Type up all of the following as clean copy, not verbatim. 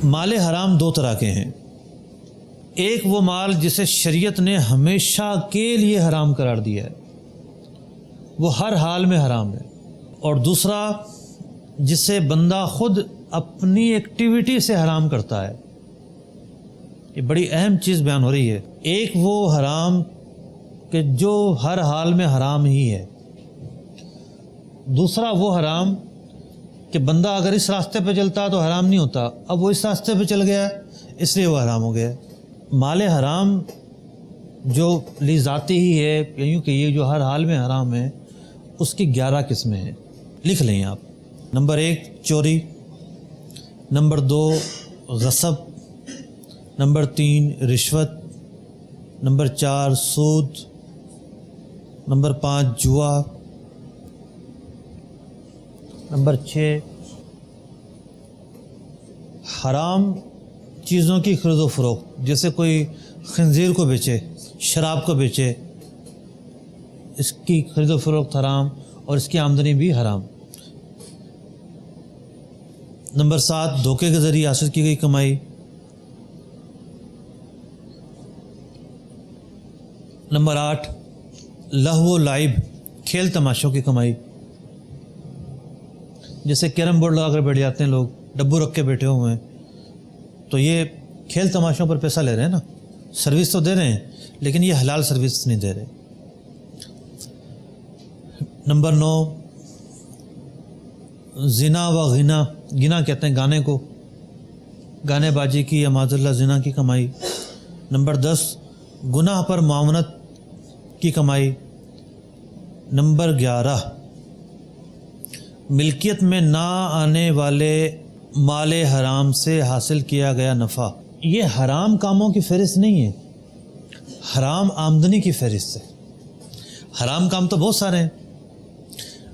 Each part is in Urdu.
مال حرام دو طرح کے ہیں. ایک وہ مال جسے شریعت نے ہمیشہ کے لیے حرام قرار دیا ہے، وہ ہر حال میں حرام ہے. اور دوسرا جسے بندہ خود اپنی ایکٹیویٹی سے حرام کرتا ہے. یہ بڑی اہم چیز بیان ہو رہی ہے. ایک وہ حرام کہ جو ہر حال میں حرام ہی ہے، دوسرا وہ حرام کہ بندہ اگر اس راستے پہ چلتا تو حرام نہیں ہوتا، اب وہ اس راستے پہ چل گیا اس لیے وہ حرام ہو گیا. مال حرام جو لی ذاتی ہی ہے، یوں کہ یہ جو ہر حال میں حرام ہے، اس کی 11 قسمیں ہیں. لکھ لیں آپ. نمبر 1 چوری، نمبر 2 غصب، نمبر 3 رشوت، نمبر 4 سود، نمبر 5 جوا، نمبر 6 حرام چیزوں کی خرید و فروخت، جیسے کوئی خنزیر کو بیچے، شراب کو بیچے، اس کی خرید و فروخت حرام اور اس کی آمدنی بھی حرام. نمبر 7 دھوکے کے ذریعے حاصل کی گئی کمائی. نمبر 8 لہو و لعب، کھیل تماشوں کی کمائی، جیسے کیرم بورڈ لگا کر بیٹھ جاتے ہیں لوگ، ڈبو رکھ کے بیٹھے ہوئے ہیں، تو یہ کھیل تماشوں پر پیسہ لے رہے ہیں نا، سروس تو دے رہے ہیں لیکن یہ حلال سروس نہیں دے رہے. نمبر 9 زنا و غنا، گنا کہتے ہیں گانے کو، گانے بازی کی یا معاذ اللہ زنا کی کمائی. نمبر 10 گناہ پر معاونت کی کمائی. نمبر 11 ملکیت میں نہ آنے والے مال حرام سے حاصل کیا گیا نفع. یہ حرام کاموں کی فہرست نہیں ہے، حرام آمدنی کی فہرست ہے. حرام کام تو بہت سارے ہیں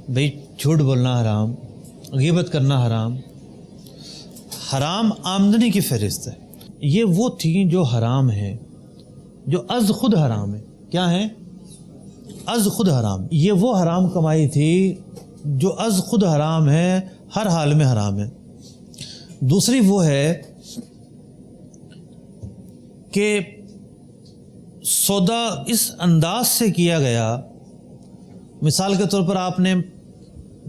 بھئی، جھوٹ بولنا حرام، غیبت کرنا حرام. حرام آمدنی کی فہرست ہے. یہ وہ تھیں جو حرام ہیں، جو از خود حرام ہے. کیا ہیں؟ از خود حرام. یہ وہ حرام کمائی تھی جو از خود حرام ہے، ہر حال میں حرام ہے. دوسری وہ ہے کہ سودا اس انداز سے کیا گیا، مثال کے طور پر آپ نے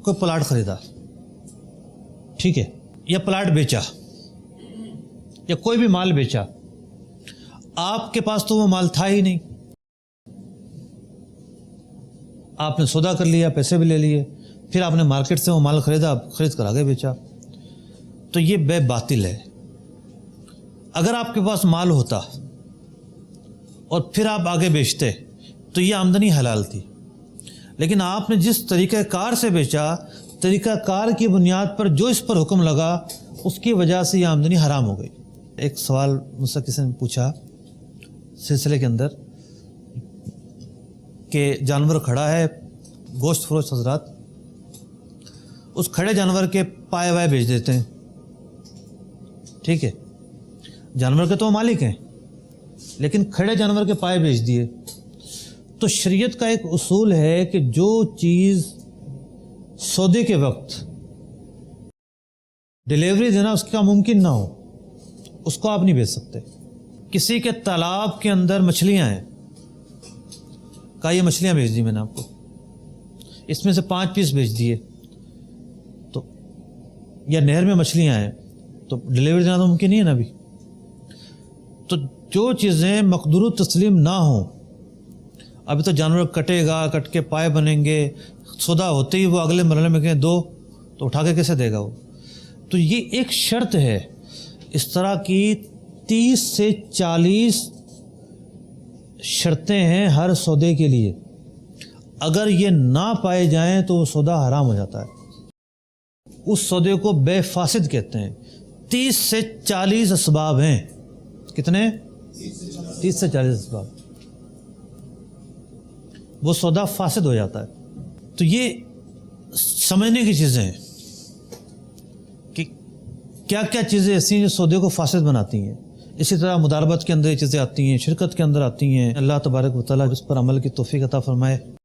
کوئی پلاٹ خریدا، ٹھیک ہے، یا پلاٹ بیچا یا کوئی بھی مال بیچا، آپ کے پاس تو وہ مال تھا ہی نہیں، آپ نے سودا کر لیا، پیسے بھی لے لیے، پھر آپ نے مارکیٹ سے وہ مال خریدا، خرید کر آگے بیچا، تو یہ بے باطل ہے. اگر آپ کے پاس مال ہوتا اور پھر آپ آگے بیچتے تو یہ آمدنی حلال تھی، لیکن آپ نے جس طریقہ کار سے بیچا، طریقہ کار کی بنیاد پر جو اس پر حکم لگا، اس کی وجہ سے یہ آمدنی حرام ہو گئی. ایک سوال مجھ سے کسی نے پوچھا سلسلے کے اندر کہ جانور کھڑا ہے، گوشت فروش حضرات اس کھڑے جانور کے پائے وائے بیچ دیتے ہیں، ٹھیک ہے، جانور کے تو مالک ہیں لیکن کھڑے جانور کے پائے بیچ دیے. تو شریعت کا ایک اصول ہے کہ جو چیز سودے کے وقت ڈیلیوری دینا اس کا ممکن نہ ہو، اس کو آپ نہیں بیچ سکتے. کسی کے تالاب کے اندر مچھلیاں ہیں، کہا یہ مچھلیاں بیچ دی میں نے آپ کو، اس میں سے 5 پیس بیچ دیے، تو یا نہر میں مچھلیاں ہیں تو ڈیلیوری دینا تو ممکن نہیں ہے نا ابھی. تو جو چیزیں مقدور تسلیم نہ ہوں، ابھی تو جانور کٹے گا، کٹ کے پائے بنیں گے، سودا ہوتے ہی وہ اگلے مرحلے میں کہیں دو، تو اٹھا کے کیسے دے گا وہ؟ تو یہ ایک شرط ہے. اس طرح کی 30 سے 40 شرطیں ہیں ہر سودے کے لیے. اگر یہ نہ پائے جائیں تو وہ سودا حرام ہو جاتا ہے. اس سودے کو بے فاسد کہتے ہیں. 30 سے 40 اسباب ہیں. کتنے؟ 30 سے 40 اسباب. وہ سودا فاسد ہو جاتا ہے. تو یہ سمجھنے کی چیزیں ہیں کہ کیا کیا چیزیں ایسی ہیں جو سودے کو فاسد بناتی ہیں. اسی طرح مداربت کے اندر یہ چیزیں آتی ہیں، شرکت کے اندر آتی ہیں. اللہ تبارک و تعالیٰ اس پر عمل کی توفیق عطا فرمائے.